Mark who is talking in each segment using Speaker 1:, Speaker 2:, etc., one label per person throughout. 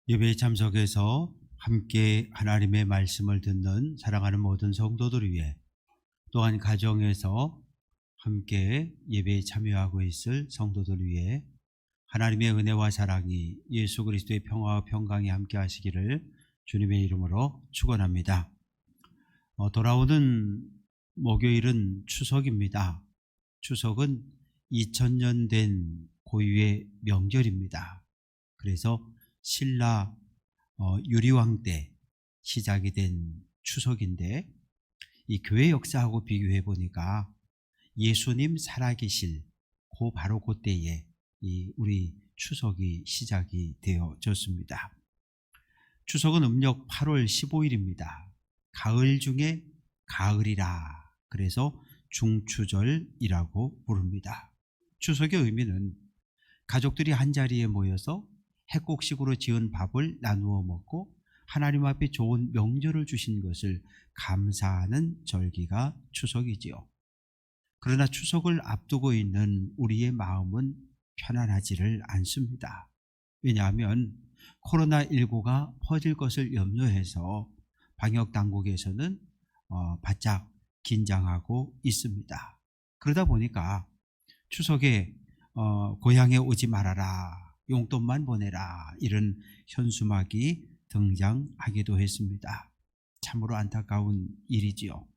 Speaker 1: 예배에 참석해서 함께 하나님의 말씀을 듣는 사랑하는 모든 성도들 위해, 또한 가정에서 함께 예배에 참여하고 있을 성도들 위해 하나님의 은혜와 사랑이, 예수 그리스도의 평화와 평강이 함께 하시기를 주님의 이름으로 축원합니다. 돌아오는 목요일은 추석입니다. 추석은 2000년 된 고유의 명절입니다. 그래서 신라 유리왕 때 시작이 된 추석인데, 이 교회 역사하고 비교해 보니까 예수님 살아계실 바로 그때에 우리 추석이 시작이 되어졌습니다. 추석은 음력 8월 15일입니다. 가을 중에 가을이라, 그래서 중추절이라고 부릅니다. 추석의 의미는 가족들이 한자리에 모여서 핵곡식으로 지은 밥을 나누어 먹고 하나님 앞에 좋은 명절을 주신 것을 감사하는 절기가 추석이지요. 그러나 추석을 앞두고 있는 우리의 마음은 편안하지를 않습니다. 왜냐하면 코로나19가 퍼질 것을 염려해서 방역당국에서는 바짝 긴장하고 있습니다. 그러다 보니까 추석에 고향에 오지 말아라, 용돈만 보내라, 이런 현수막이 등장하기도 했습니다. 참으로 안타까운 일이지요.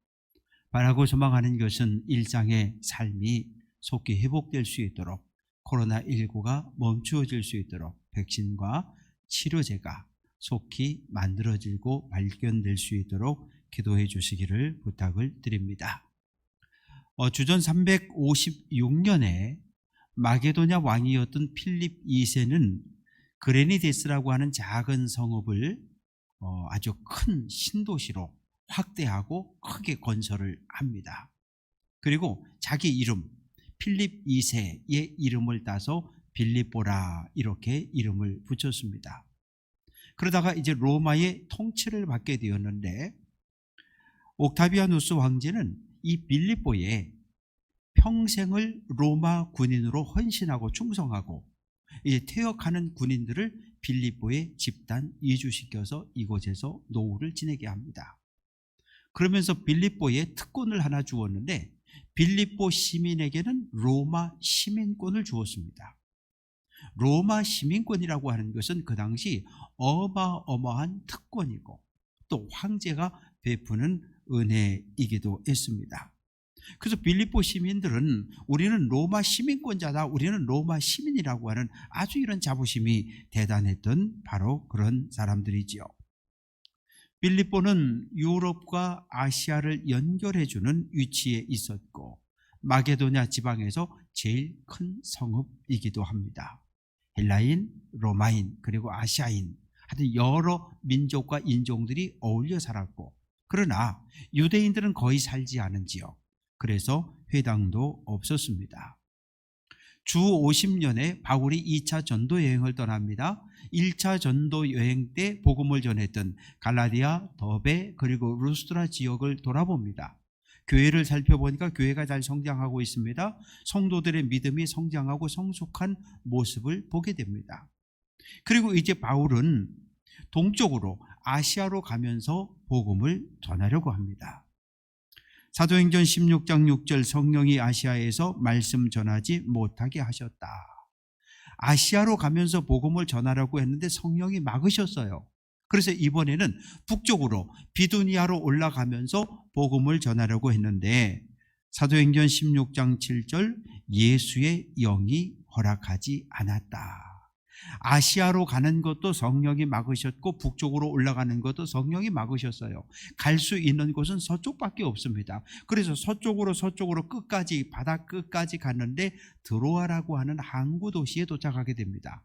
Speaker 1: 바라고 소망하는 것은 일상의 삶이 속히 회복될 수 있도록, 코로나19가 멈추어질 수 있도록 백신과 치료제가 속히 만들어지고 발견될 수 있도록 기도해 주시기를 부탁을 드립니다. 주전 356년에 마게도냐 왕이었던 필립 2세는 그레니데스라고 하는 작은 성읍을 아주 큰 신도시로 확대하고 크게 건설을 합니다. 그리고 자기 이름 필립 2세의 이름을 따서 빌립보라, 이렇게 이름을 붙였습니다. 그러다가 이제 로마의 통치를 받게 되었는데, 옥타비아누스 황제는 이 빌립보에 평생을 로마 군인으로 헌신하고 충성하고 이제 퇴역하는 군인들을 빌립보에 집단 이주시켜서 이곳에서 노후를 지내게 합니다. 그러면서 빌립보에 특권을 하나 주었는데, 빌립보 시민에게는 로마 시민권을 주었습니다. 로마 시민권이라고 하는 것은 그 당시 어마어마한 특권이고 또 황제가 베푸는 은혜이기도 했습니다. 그래서 빌립보 시민들은 우리는 로마 시민권자다, 우리는 로마 시민이라고 하는 아주 이런 자부심이 대단했던 바로 그런 사람들이지요. 빌립보는 유럽과 아시아를 연결해주는 위치에 있었고 마게도냐 지방에서 제일 큰 성읍이기도 합니다. 헬라인, 로마인, 그리고 아시아인, 하여튼 여러 민족과 인종들이 어울려 살았고, 그러나 유대인들은 거의 살지 않은 지역, 그래서 회당도 없었습니다. 주 50년에 바울이 2차 전도 여행을 떠납니다. 1차 전도 여행 때 복음을 전했던 갈라디아, 더베, 그리고 루스드라 지역을 돌아봅니다. 교회를 살펴보니까 교회가 잘 성장하고 있습니다. 성도들의 믿음이 성장하고 성숙한 모습을 보게 됩니다. 그리고 이제 바울은 동쪽으로 아시아로 가면서 복음을 전하려고 합니다. 사도행전 16장 6절, 성령이 아시아에서 말씀 전하지 못하게 하셨다. 아시아로 가면서 복음을 전하라고 했는데 성령이 막으셨어요. 그래서 이번에는 북쪽으로 비두니아로 올라가면서 복음을 전하려고 했는데, 사도행전 16장 7절, 예수의 영이 허락하지 않았다. 아시아로 가는 것도 성령이 막으셨고 북쪽으로 올라가는 것도 성령이 막으셨어요. 갈 수 있는 곳은 서쪽밖에 없습니다. 그래서 서쪽으로 끝까지, 바다 끝까지 갔는데 드로아라고 하는 항구 도시에 도착하게 됩니다.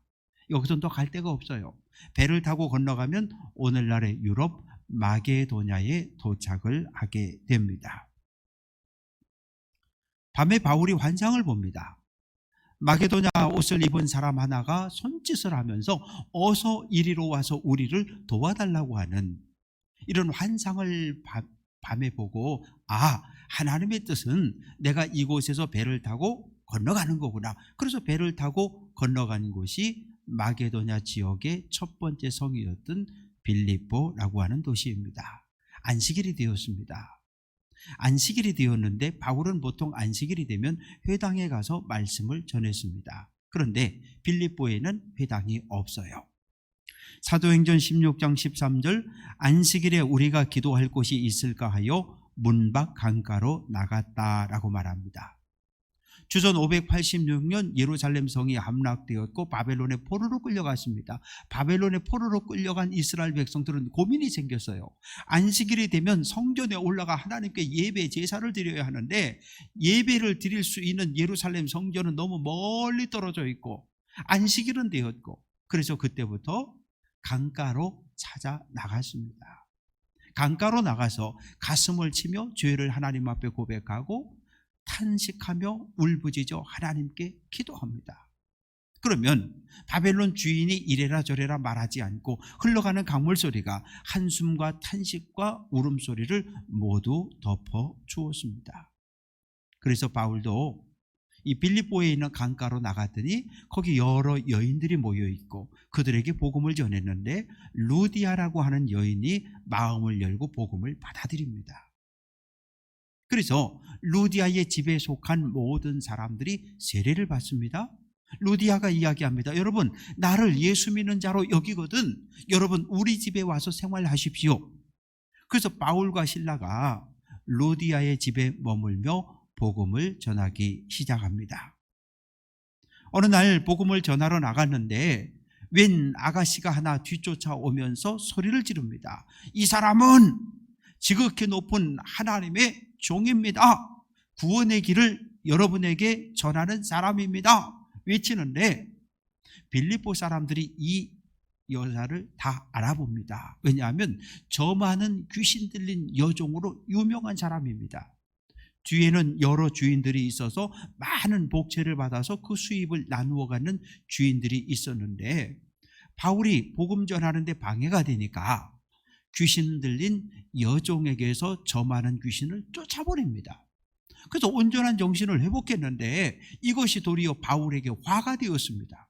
Speaker 1: 여기서는 또 갈 데가 없어요. 배를 타고 건너가면 오늘날의 유럽 마게도냐에 도착을 하게 됩니다. 밤에 바울이 환상을 봅니다. 마게도냐 옷을 입은 사람 하나가 손짓을 하면서 어서 이리로 와서 우리를 도와달라고 하는 이런 환상을 밤에 보고, 하나님의 뜻은 내가 이곳에서 배를 타고 건너가는 거구나. 그래서 배를 타고 건너간 곳이 마게도냐 지역의 첫 번째 성이었던 빌립보라고 하는 도시입니다. 안식일이 되었습니다. 안식일이 되었는데 바울은 보통 안식일이 되면 회당에 가서 말씀을 전했습니다. 그런데 빌립보에는 회당이 없어요. 사도행전 16장 13절 안식일에 우리가 기도할 곳이 있을까 하여 문 밖 강가로 나갔다라고 말합니다. 주전 586년 예루살렘 성이 함락되었고 바벨론의 포로로 끌려갔습니다. 바벨론의 포로로 끌려간 이스라엘 백성들은 고민이 생겼어요. 안식일이 되면 성전에 올라가 하나님께 예배 제사를 드려야 하는데 예배를 드릴 수 있는 예루살렘 성전은 너무 멀리 떨어져 있고 안식일은 되었고 그래서 그때부터 강가로 찾아 나갔습니다. 강가로 나가서 가슴을 치며 죄를 하나님 앞에 고백하고 탄식하며 울부짖어 하나님께 기도합니다. 그러면 바벨론 주인이 이래라 저래라 말하지 않고 흘러가는 강물 소리가 한숨과 탄식과 울음소리를 모두 덮어 주었습니다. 그래서 바울도 이 빌립보에 있는 강가로 나갔더니 거기 여러 여인들이 모여 있고 그들에게 복음을 전했는데 루디아라고 하는 여인이 마음을 열고 복음을 받아들입니다. 그래서 루디아의 집에 속한 모든 사람들이 세례를 받습니다. 루디아가 이야기합니다. 여러분, 나를 예수 믿는 자로 여기거든. 여러분, 우리 집에 와서 생활하십시오. 그래서 바울과 실라가 루디아의 집에 머물며 복음을 전하기 시작합니다. 어느 날 복음을 전하러 나갔는데 웬 아가씨가 하나 뒤쫓아오면서 소리를 지릅니다. 이 사람은 지극히 높은 하나님의 종입니다. 구원의 길을 여러분에게 전하는 사람입니다. 외치는데 빌립보 사람들이 이 여자를 다 알아봅니다. 왜냐하면 저 많은 귀신 들린 여종으로 유명한 사람입니다. 뒤에는 여러 주인들이 있어서 많은 복채를 받아서 그 수입을 나누어 가는 주인들이 있었는데 바울이 복음 전하는데 방해가 되니까 귀신 들린 여종에게서 저 많은 귀신을 쫓아버립니다. 그래서 온전한 정신을 회복했는데 이것이 도리어 바울에게 화가 되었습니다.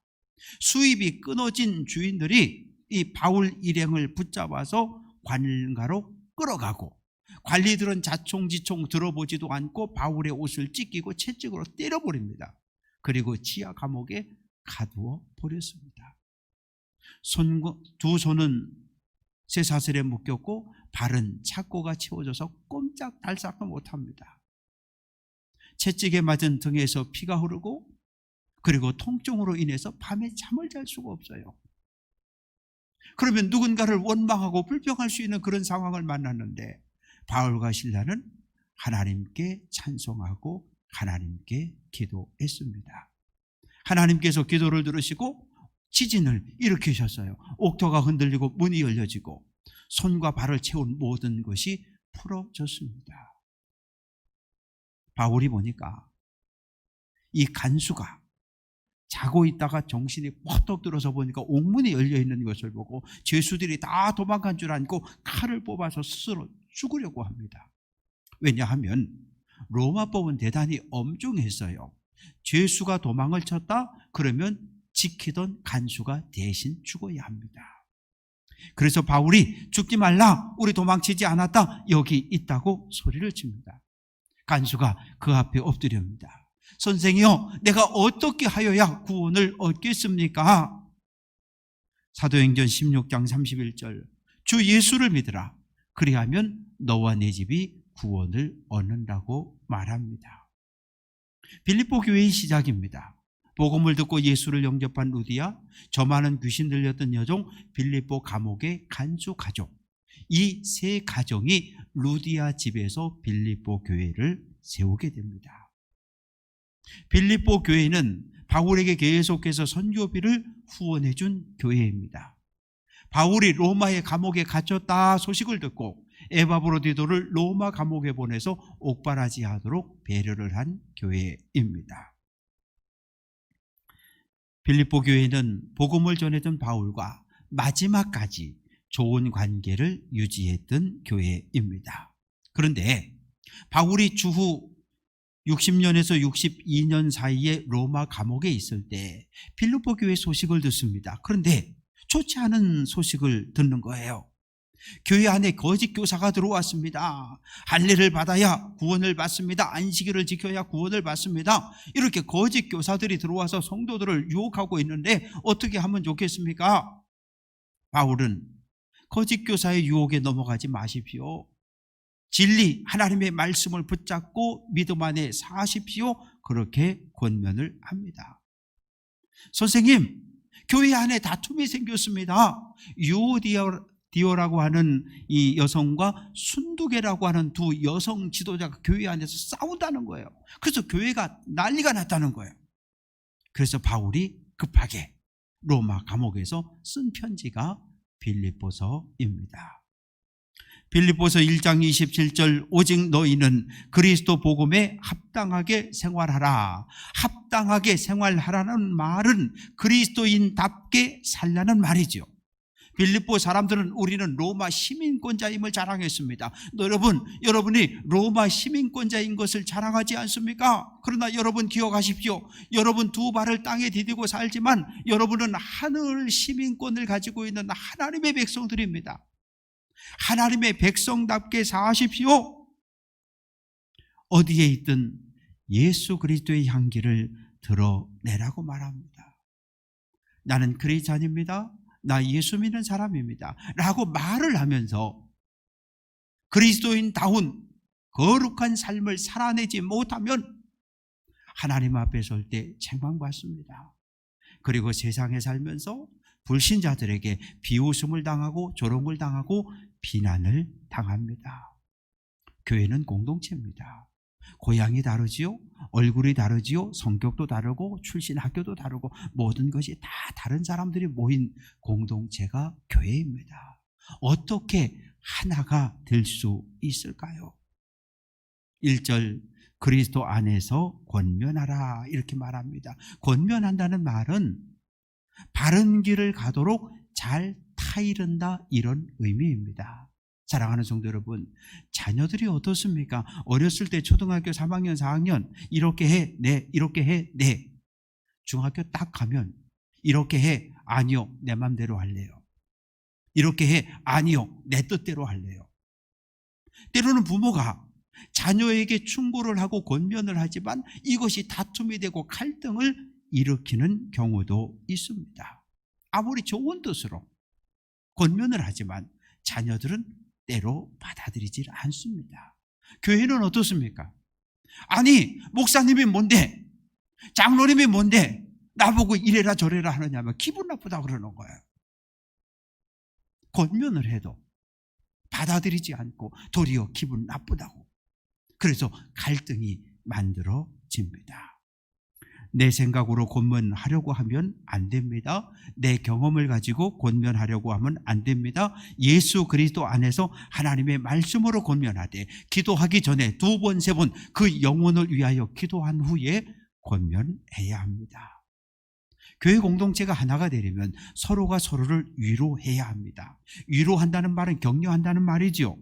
Speaker 1: 수입이 끊어진 주인들이 이 바울 일행을 붙잡아서 관가로 끌어가고 관리들은 자총지총 들어보지도 않고 바울의 옷을 찢기고 채찍으로 때려버립니다. 그리고 지하 감옥에 가두어 버렸습니다. 두 손은 쇠사슬에 묶였고 발은 착고가 채워져서 꼼짝달싹도 못합니다. 채찍에 맞은 등에서 피가 흐르고 그리고 통증으로 인해서 밤에 잠을 잘 수가 없어요. 그러면 누군가를 원망하고 불평할 수 있는 그런 상황을 만났는데 바울과 실라는 하나님께 찬송하고 하나님께 기도했습니다. 하나님께서 기도를 들으시고 지진을 일으키셨어요. 옥토가 흔들리고 문이 열려지고 손과 발을 채운 모든 것이 풀어졌습니다. 바울이 보니까 이 간수가 자고 있다가 정신이 뻗떡 들어서 보니까 옥문이 열려 있는 것을 보고 죄수들이 다 도망간 줄 알고 칼을 뽑아서 스스로 죽으려고 합니다. 왜냐하면 로마법은 대단히 엄중했어요. 죄수가 도망을 쳤다? 그러면 지키던 간수가 대신 죽어야 합니다. 그래서 바울이 죽지 말라, 우리 도망치지 않았다, 여기 있다고 소리를 칩니다. 간수가 그 앞에 엎드립니다. 선생이여, 내가 어떻게 하여야 구원을 얻겠습니까? 사도행전 16장 31절 주 예수를 믿으라. 그리하면 너와 네 집이 구원을 얻는다고 말합니다. 빌립보 교회의 시작입니다. 복음을 듣고 예수를 영접한 루디아, 저 많은 귀신 들렸던 여종, 빌립보 감옥의 간수 가족, 이 세 가정이 루디아 집에서 빌립보 교회를 세우게 됩니다. 빌립보 교회는 바울에게 계속해서 선교비를 후원해 준 교회입니다. 바울이 로마의 감옥에 갇혔다 소식을 듣고 에바브로디도를 로마 감옥에 보내서 옥바라지 하도록 배려를 한 교회입니다. 빌립보 교회는 복음을 전했던 바울과 마지막까지 좋은 관계를 유지했던 교회입니다. 그런데 바울이 주후 60년에서 62년 사이에 로마 감옥에 있을 때 빌립보 교회 소식을 듣습니다. 그런데 좋지 않은 소식을 듣는 거예요. 교회 안에 거짓 교사가 들어왔습니다. 할례를 받아야 구원을 받습니다. 안식일을 지켜야 구원을 받습니다. 이렇게 거짓 교사들이 들어와서 성도들을 유혹하고 있는데 어떻게 하면 좋겠습니까? 바울은 거짓 교사의 유혹에 넘어가지 마십시오. 진리 하나님의 말씀을 붙잡고 믿음 안에 사십시오. 그렇게 권면을 합니다. 선생님, 교회 안에 다툼이 생겼습니다. 유오디오라고 하는 이 여성과 순두계라고 하는 두 여성 지도자가 교회 안에서 싸운다는 거예요. 그래서 교회가 난리가 났다는 거예요. 그래서 바울이 급하게 로마 감옥에서 쓴 편지가 빌립보서입니다. 빌립보서 1장 27절 오직 너희는 그리스도 복음에 합당하게 생활하라. 합당하게 생활하라는 말은 그리스도인답게 살라는 말이죠. 빌립보 사람들은 우리는 로마 시민권자임을 자랑했습니다. 여러분이 로마 시민권자인 것을 자랑하지 않습니까? 그러나 여러분 기억하십시오. 여러분 두 발을 땅에 디디고 살지만 여러분은 하늘 시민권을 가지고 있는 하나님의 백성들입니다. 하나님의 백성답게 사십시오. 어디에 있든 예수 그리스도의 향기를 드러내라고 말합니다. 나는 그리스도인입니다. 나 예수 믿는 사람입니다. 라고 말을 하면서 그리스도인다운 거룩한 삶을 살아내지 못하면 하나님 앞에 설 때 책망받습니다. 그리고 세상에 살면서 불신자들에게 비웃음을 당하고 조롱을 당하고 비난을 당합니다. 교회는 공동체입니다. 고향이 다르지요, 얼굴이 다르지요, 성격도 다르고 출신 학교도 다르고 모든 것이 다 다른 사람들이 모인 공동체가 교회입니다. 어떻게 하나가 될 수 있을까요? 1절 그리스도 안에서 권면하라 이렇게 말합니다. 권면한다는 말은 바른 길을 가도록 잘 타이른다 이런 의미입니다. 사랑하는 성도 여러분, 자녀들이 어떻습니까? 어렸을 때 초등학교 3학년 4학년 이렇게 해, 네, 이렇게 해, 네. 중학교 딱 가면 이렇게 해, 아니요, 내 맘대로 할래요. 이렇게 해, 아니요, 내 뜻대로 할래요. 때로는 부모가 자녀에게 충고를 하고 권면을 하지만 이것이 다툼이 되고 갈등을 일으키는 경우도 있습니다. 아무리 좋은 뜻으로 권면을 하지만 자녀들은 때로 받아들이질 않습니다. 교회는 어떻습니까? 아니, 목사님이 뭔데, 장로님이 뭔데 나보고 이래라 저래라 하느냐면 기분 나쁘다고 그러는 거예요. 권면을 해도 받아들이지 않고 도리어 기분 나쁘다고. 그래서 갈등이 만들어집니다. 내 생각으로 권면하려고 하면 안 됩니다. 내 경험을 가지고 권면하려고 하면 안 됩니다. 예수 그리스도 안에서 하나님의 말씀으로 권면하되 기도하기 전에 2번, 3번 그 영혼을 위하여 기도한 후에 권면해야 합니다. 교회 공동체가 하나가 되려면 서로가 서로를 위로해야 합니다. 위로한다는 말은 격려한다는 말이죠.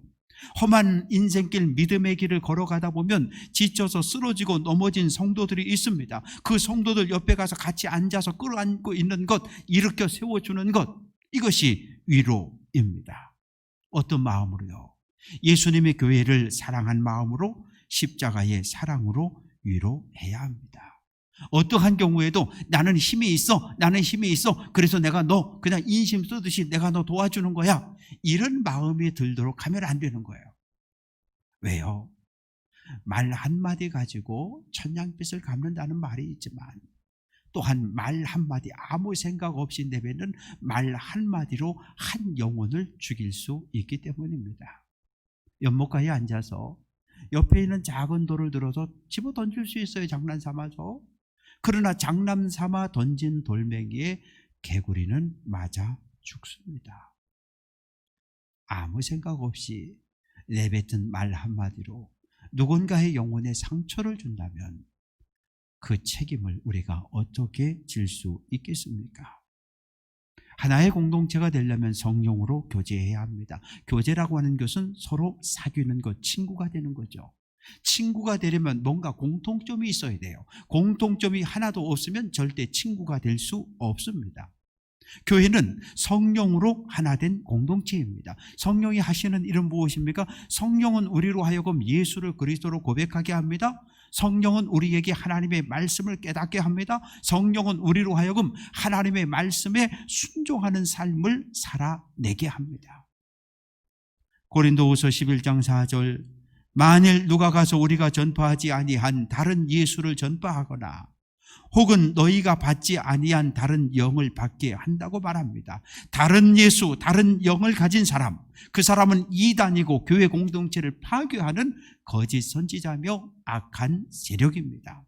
Speaker 1: 험한 인생길 믿음의 길을 걸어가다 보면 지쳐서 쓰러지고 넘어진 성도들이 있습니다. 그 성도들 옆에 가서 같이 앉아서 끌어안고 있는 것, 일으켜 세워주는 것, 이것이 위로입니다. 어떤 마음으로요? 예수님의 교회를 사랑한 마음으로, 십자가의 사랑으로 위로해야 합니다. 어떠한 경우에도 나는 힘이 있어, 그래서 내가 너 그냥 인심 쓰듯이 내가 너 도와주는 거야, 이런 마음이 들도록 하면 안 되는 거예요. 왜요? 말 한마디 가지고 천냥빚을 갚는다는 말이 있지만 또한 말 한마디 아무 생각 없이 내뱉는 말 한마디로 한 영혼을 죽일 수 있기 때문입니다. 연못가에 앉아서 옆에 있는 작은 돌을 들어서 집어 던질 수 있어요, 장난삼아서. 그러나 장난삼아 던진 돌멩이에 개구리는 맞아 죽습니다. 아무 생각 없이 내뱉은 말 한마디로 누군가의 영혼에 상처를 준다면 그 책임을 우리가 어떻게 질 수 있겠습니까? 하나의 공동체가 되려면 성령으로 교제해야 합니다. 교제라고 하는 것은 서로 사귀는 것, 친구가 되는 거죠. 친구가 되려면 뭔가 공통점이 있어야 돼요. 공통점이 하나도 없으면 절대 친구가 될 수 없습니다. 교회는 성령으로 하나 된 공동체입니다. 성령이 하시는 일은 무엇입니까? 성령은 우리로 하여금 예수를 그리스도로 고백하게 합니다. 성령은 우리에게 하나님의 말씀을 깨닫게 합니다. 성령은 우리로 하여금 하나님의 말씀에 순종하는 삶을 살아내게 합니다. 고린도후서 11장 4절, 만일 누가 가서 우리가 전파하지 아니한 다른 예수를 전파하거나 혹은 너희가 받지 아니한 다른 영을 받게 한다고 말합니다. 다른 예수, 다른 영을 가진 사람, 그 사람은 이단이고 교회 공동체를 파괴하는 거짓 선지자며 악한 세력입니다.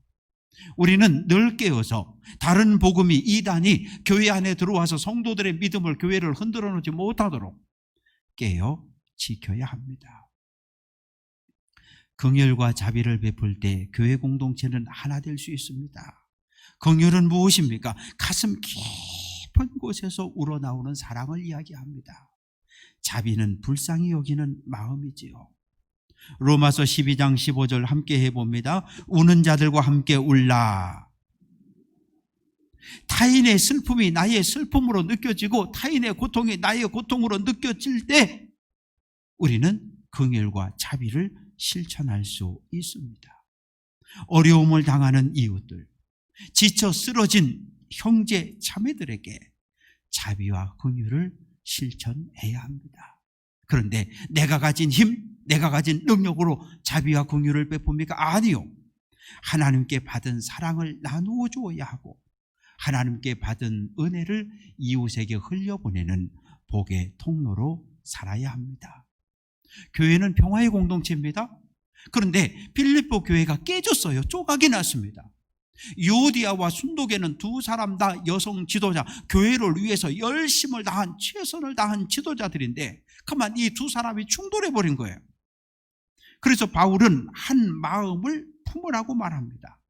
Speaker 1: 우리는 늘 깨어서 다른 복음이, 이단이 교회 안에 들어와서 성도들의 믿음을, 교회를 흔들어 놓지 못하도록 깨어 지켜야 합니다. 긍휼과 자비를 베풀 때 교회 공동체는 하나 될 수 있습니다. 긍휼은 무엇입니까? 가슴 깊은 곳에서 우러나오는 사랑을 이야기합니다. 자비는 불쌍히 여기는 마음이지요. 로마서 12장 15절 함께 해봅니다. 우는 자들과 함께 울라. 타인의 슬픔이 나의 슬픔으로 느껴지고 타인의 고통이 나의 고통으로 느껴질 때 우리는 긍휼과 자비를 실천할 수 있습니다. 어려움을 당하는 이웃들, 지쳐 쓰러진 형제 자매들에게 자비와 긍휼을 실천해야 합니다. 그런데 내가 가진 힘, 내가 가진 능력으로 자비와 긍휼을 베풉니까? 아니요. 하나님께 받은 사랑을 나누어 주어야 하고 하나님께 받은 은혜를 이웃에게 흘려보내는 복의 통로로 살아야 합니다. 교회는 평화의 공동체입니다. 그런데 필립보 교회가 깨졌어요. 조각이 났습니다. 유오디아와 순도계는 두 사람 다 여성 지도자, 교회를 위해서 열심을 다한, 최선을 다한 지도자들인데 그만 이 두 사람이 충돌해버린 거예요. 그래서 바울은 한 마음을 품으라고 말합니다.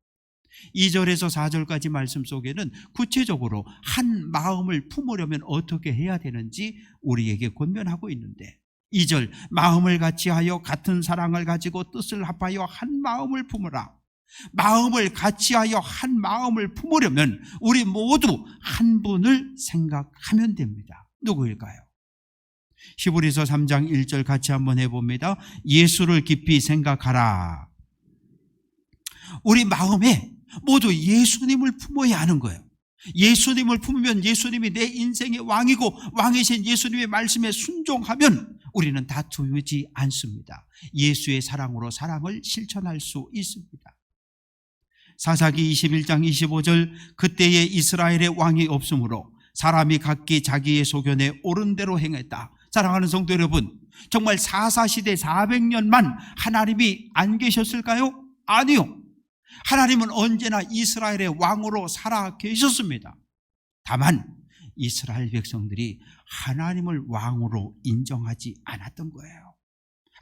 Speaker 1: 2절에서 4절까지 말씀 속에는 구체적으로 한 마음을 품으려면 어떻게 해야 되는지 우리에게 권면하고 있는데 2절, 마음을 같이하여 같은 사랑을 가지고 뜻을 합하여 한 마음을 품으라. 마음을 같이하여 한 마음을 품으려면 우리 모두 한 분을 생각하면 됩니다. 누구일까요? 히브리서 3장 1절 같이 한번 해봅니다. 예수를 깊이 생각하라. 우리 마음에 모두 예수님을 품어야 하는 거예요. 예수님을 품으면 예수님이 내 인생의 왕이고 왕이신 예수님의 말씀에 순종하면 우리는 다투지 않습니다. 예수의 사랑으로 사랑을 실천할 수 있습니다. 사사기 21장 25절, 그때에 이스라엘의 왕이 없으므로 사람이 각기 자기의 소견에 옳은 대로 행했다. 사랑하는 성도 여러분, 정말 사사시대 400년만 하나님이 안 계셨을까요? 아니요. 하나님은 언제나 이스라엘의 왕으로 살아 계셨습니다. 다만 이스라엘 백성들이 하나님을 왕으로 인정하지 않았던 거예요.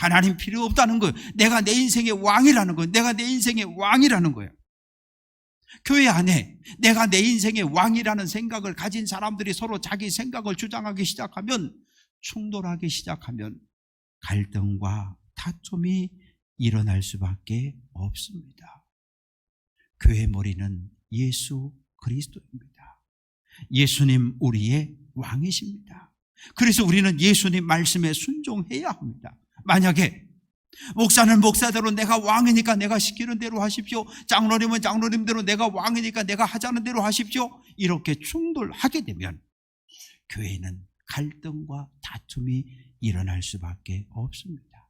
Speaker 1: 하나님 필요 없다는 거예요. 내가 내 인생의 왕이라는 거예요. 내가 내 인생의 왕이라는 거예요. 교회 안에 내가 내 인생의 왕이라는 생각을 가진 사람들이 서로 자기 생각을 주장하기 시작하면, 충돌하기 시작하면 갈등과 다툼이 일어날 수밖에 없습니다. 교회 머리는 예수 그리스도입니다. 예수님 우리의 왕이십니다. 그래서 우리는 예수님 말씀에 순종해야 합니다. 만약에 목사는 목사대로 내가 왕이니까 내가 시키는 대로 하십시오, 장로님은 장로님대로 내가 왕이니까 내가 하자는 대로 하십시오, 이렇게 충돌하게 되면 교회는 갈등과 다툼이 일어날 수밖에 없습니다.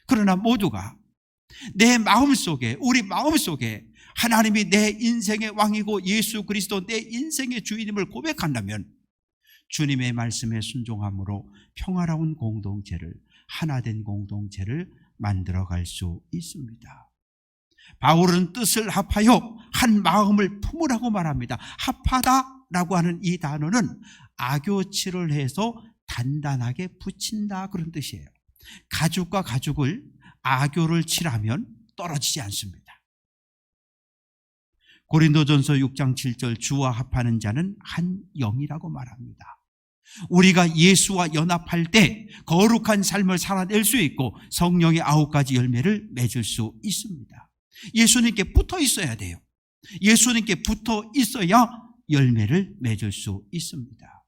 Speaker 1: 그러나 모두가 내 마음속에, 우리 마음속에 하나님이 내 인생의 왕이고 예수 그리스도 내 인생의 주인임을 고백한다면 주님의 말씀에 순종함으로 평화로운 공동체를, 하나된 공동체를 만들어갈 수 있습니다. 바울은 뜻을 합하여 한 마음을 품으라고 말합니다. 합하다라고 하는 이 단어는 악교치를 해서 단단하게 붙인다, 그런 뜻이에요. 가죽과 가죽을 악교를 칠하면 떨어지지 않습니다. 고린도전서 6장 7절, 주와 합하는 자는 한 영이라고 말합니다. 우리가 예수와 연합할 때 거룩한 삶을 살아낼 수 있고 성령의 9가지 열매를 맺을 수 있습니다. 예수님께 붙어 있어야 돼요. 예수님께 붙어 있어야 열매를 맺을 수 있습니다.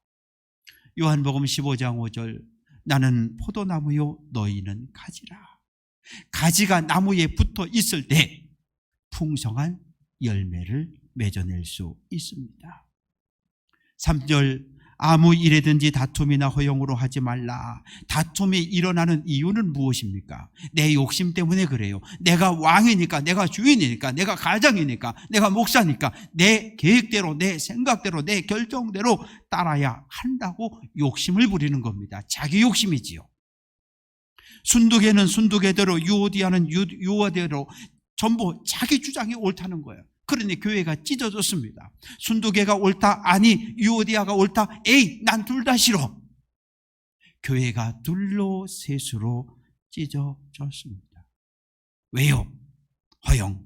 Speaker 1: 요한복음 15장 5절, 나는 포도나무요 너희는 가지라. 가지가 나무에 붙어 있을 때 풍성한 열매를 맺어낼 수 있습니다. 3절, 아무 일에든지 다툼이나 허용으로 하지 말라. 다툼이 일어나는 이유는 무엇입니까? 내 욕심 때문에 그래요. 내가 왕이니까, 내가 주인이니까, 내가 가장이니까, 내가 목사니까 내 계획대로, 내 생각대로, 내 결정대로 따라야 한다고 욕심을 부리는 겁니다. 자기 욕심이지요. 순두개는 순두개대로, 유오디아는 유오디아대로 전부 자기 주장이 옳다는 거예요. 그러니 교회가 찢어졌습니다. 순두개가 옳다, 아니 유오디아가 옳다, 에이 난 둘 다 싫어. 교회가 둘로 셋으로 찢어졌습니다. 왜요? 허영,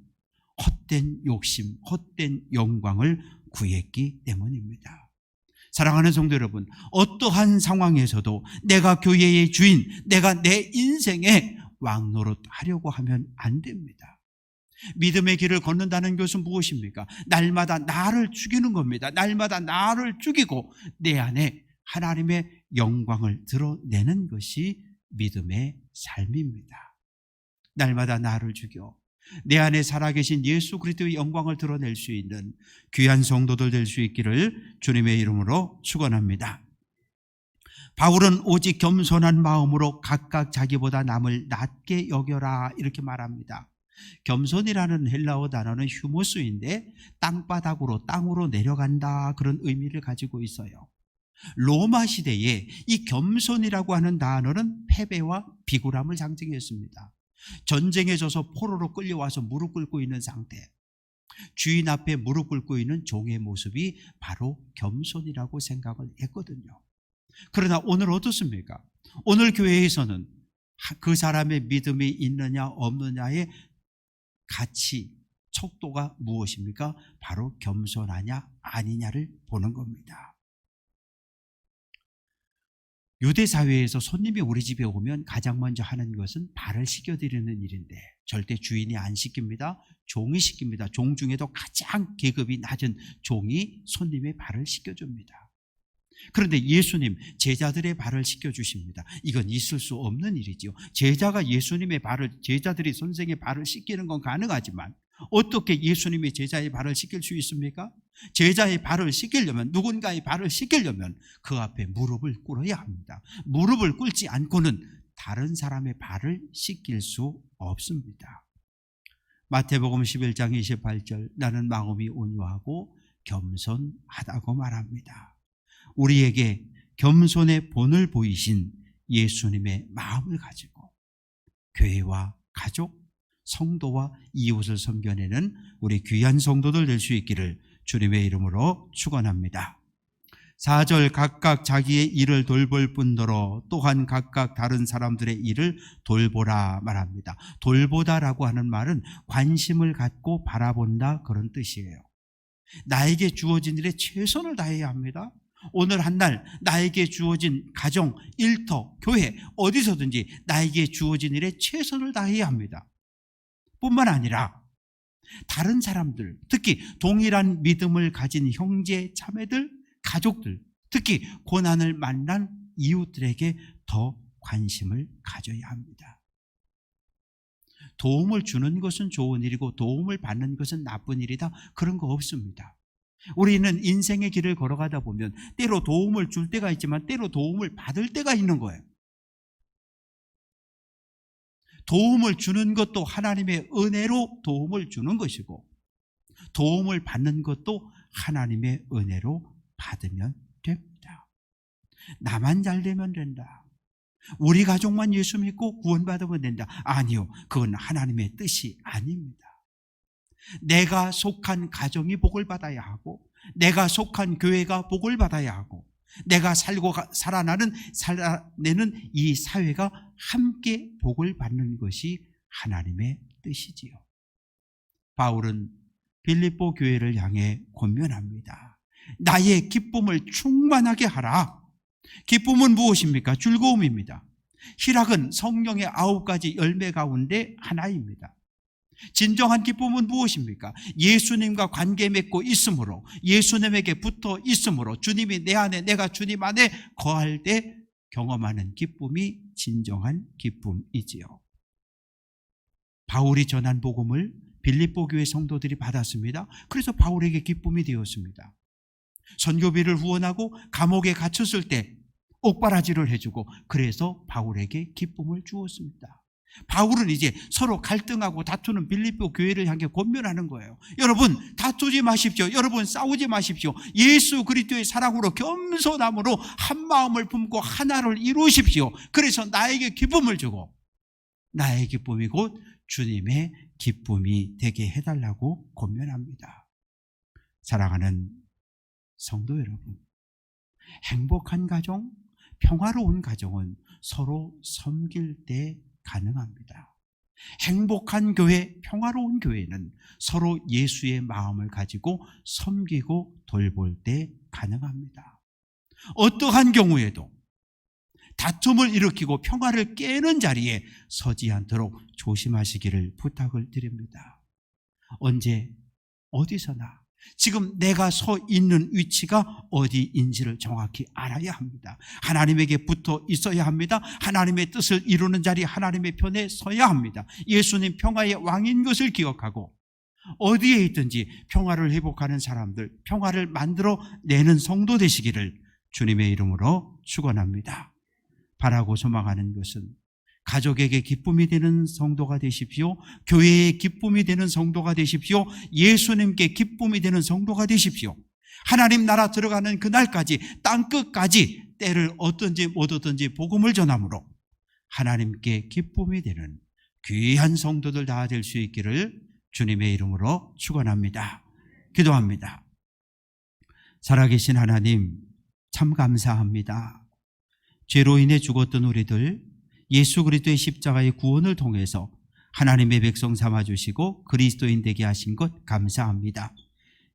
Speaker 1: 헛된 욕심, 헛된 영광을 구했기 때문입니다. 사랑하는 성도 여러분, 어떠한 상황에서도 내가 교회의 주인, 내가 내 인생의 왕노릇 하려고 하면 안 됩니다. 믿음의 길을 걷는다는 것은 무엇입니까? 날마다 나를 죽이는 겁니다. 날마다 나를 죽이고 내 안에 하나님의 영광을 드러내는 것이 믿음의 삶입니다. 날마다 나를 죽여 내 안에 살아계신 예수 그리스도의 영광을 드러낼 수 있는 귀한 성도들 될 수 있기를 주님의 이름으로 축원합니다. 바울은 오직 겸손한 마음으로 각각 자기보다 남을 낮게 여겨라 이렇게 말합니다. 겸손이라는 헬라어 단어는 휴무스인데 땅바닥으로 내려간다 그런 의미를 가지고 있어요. 로마 시대에 이 겸손이라고 하는 단어는 패배와 비굴함을 상징했습니다. 전쟁에 져서 포로로 끌려와서 무릎 꿇고 있는 상태, 주인 앞에 무릎 꿇고 있는 종의 모습이 바로 겸손이라고 생각을 했거든요. 그러나 오늘 어떻습니까? 오늘 교회에서는 그 사람의 믿음이 있느냐 없느냐의 가치, 척도가 무엇입니까? 바로 겸손하냐 아니냐를 보는 겁니다. 유대 사회에서 손님이 우리 집에 오면 가장 먼저 하는 것은 발을 씻겨드리는 일인데 절대 주인이 안 씻깁니다. 종이 씻깁니다. 종 중에도 가장 계급이 낮은 종이 손님의 발을 씻겨줍니다. 그런데 예수님 제자들의 발을 씻겨주십니다. 이건 있을 수 없는 일이지요. 제자가 예수님의 발을, 제자들이 선생의 발을 씻기는 건 가능하지만 어떻게 예수님이 제자의 발을 씻길 수 있습니까? 제자의 발을 씻기려면, 누군가의 발을 씻기려면 그 앞에 무릎을 꿇어야 합니다. 무릎을 꿇지 않고는 다른 사람의 발을 씻길 수 없습니다. 마태복음 11장 28절, 나는 마음이 온유하고 겸손하다고 말합니다. 우리에게 겸손의 본을 보이신 예수님의 마음을 가지고 교회와 가족, 성도와 이웃을 섬겨내는 우리 귀한 성도들 될 수 있기를 주님의 이름으로 축원합니다. 4절, 각각 자기의 일을 돌볼 뿐더러 또한 각각 다른 사람들의 일을 돌보라 말합니다. 돌보다라고 하는 말은 관심을 갖고 바라본다 그런 뜻이에요. 나에게 주어진 일에 최선을 다해야 합니다. 오늘 한 날 나에게 주어진 가정, 일터, 교회 어디서든지 나에게 주어진 일에 최선을 다해야 합니다. 뿐만 아니라 다른 사람들, 특히 동일한 믿음을 가진 형제, 자매들, 가족들, 특히 고난을 만난 이웃들에게 더 관심을 가져야 합니다. 도움을 주는 것은 좋은 일이고 도움을 받는 것은 나쁜 일이다, 그런 거 없습니다. 우리는 인생의 길을 걸어가다 보면 때로 도움을 줄 때가 있지만 때로 도움을 받을 때가 있는 거예요. 도움을 주는 것도 하나님의 은혜로 도움을 주는 것이고 도움을 받는 것도 하나님의 은혜로 받으면 됩니다. 나만 잘 되면 된다. 우리 가족만 예수 믿고 구원받으면 된다. 아니요, 그건 하나님의 뜻이 아닙니다. 내가 속한 가정이 복을 받아야 하고 내가 속한 교회가 복을 받아야 하고 내가 살아내는 이 사회가 함께 복을 받는 것이 하나님의 뜻이지요. 바울은 빌립보 교회를 향해 권면합니다. 나의 기쁨을 충만하게 하라. 기쁨은 무엇입니까? 즐거움입니다. 희락은 성령의 9가지 열매 가운데 하나입니다. 진정한 기쁨은 무엇입니까? 예수님과 관계 맺고 있으므로, 예수님에게 붙어 있으므로, 주님이 내 안에, 내가 주님 안에 거할 때 경험하는 기쁨이 진정한 기쁨이지요. 바울이 전한 복음을 빌립보 교회 성도들이 받았습니다. 그래서 바울에게 기쁨이 되었습니다. 선교비를 후원하고 감옥에 갇혔을 때 옥바라지를 해주고, 그래서 바울에게 기쁨을 주었습니다. 바울은 이제 서로 갈등하고 다투는 빌립보 교회를 향해 권면하는 거예요. 여러분, 다투지 마십시오. 여러분, 싸우지 마십시오. 예수 그리스도의 사랑으로 겸손함으로 한 마음을 품고 하나를 이루십시오. 그래서 나에게 기쁨을 주고, 나의 기쁨이 곧 주님의 기쁨이 되게 해달라고 권면합니다. 사랑하는 성도 여러분, 행복한 가정, 평화로운 가정은 서로 섬길 때 가능합니다. 행복한 교회, 평화로운 교회는 서로 예수의 마음을 가지고 섬기고 돌볼 때 가능합니다. 어떠한 경우에도 다툼을 일으키고 평화를 깨는 자리에 서지 않도록 조심하시기를 부탁을 드립니다. 언제, 어디서나 지금 내가 서 있는 위치가 어디인지를 정확히 알아야 합니다. 하나님에게 붙어 있어야 합니다. 하나님의 뜻을 이루는 자리, 하나님의 편에 서야 합니다. 예수님 평화의 왕인 것을 기억하고 어디에 있든지 평화를 회복하는 사람들, 평화를 만들어 내는 성도 되시기를 주님의 이름으로 축원합니다. 바라고 소망하는 것은 가족에게 기쁨이 되는 성도가 되십시오. 교회에 기쁨이 되는 성도가 되십시오. 예수님께 기쁨이 되는 성도가 되십시오. 하나님 나라 들어가는 그날까지, 땅끝까지 때를 얻든지 못 얻든지 복음을 전함으로 하나님께 기쁨이 되는 귀한 성도들 다 될 수 있기를 주님의 이름으로 축원합니다. 기도합니다. 살아계신 하나님, 참 감사합니다. 죄로 인해 죽었던 우리들 예수 그리스도의 십자가의 구원을 통해서 하나님의 백성 삼아주시고 그리스도인 되게 하신 것 감사합니다.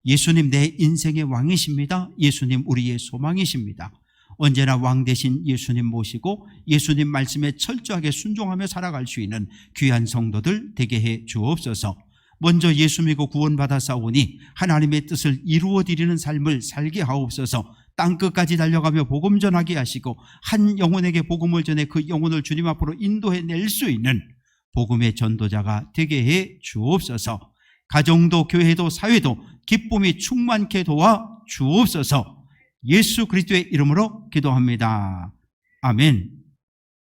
Speaker 1: 예수님 내 인생의 왕이십니다. 예수님 우리의 소망이십니다. 언제나 왕 대신 예수님 모시고 예수님 말씀에 철저하게 순종하며 살아갈 수 있는 귀한 성도들 되게 해 주옵소서. 먼저 예수 믿고 구원받아 싸우니 하나님의 뜻을 이루어드리는 삶을 살게 하옵소서. 땅끝까지 달려가며 복음 전하게 하시고 한 영혼에게 복음을 전해 그 영혼을 주님 앞으로 인도해 낼 수 있는 복음의 전도자가 되게 해 주옵소서. 가정도 교회도 사회도 기쁨이 충만케 도와 주옵소서. 예수 그리스도의 이름으로 기도합니다. 아멘.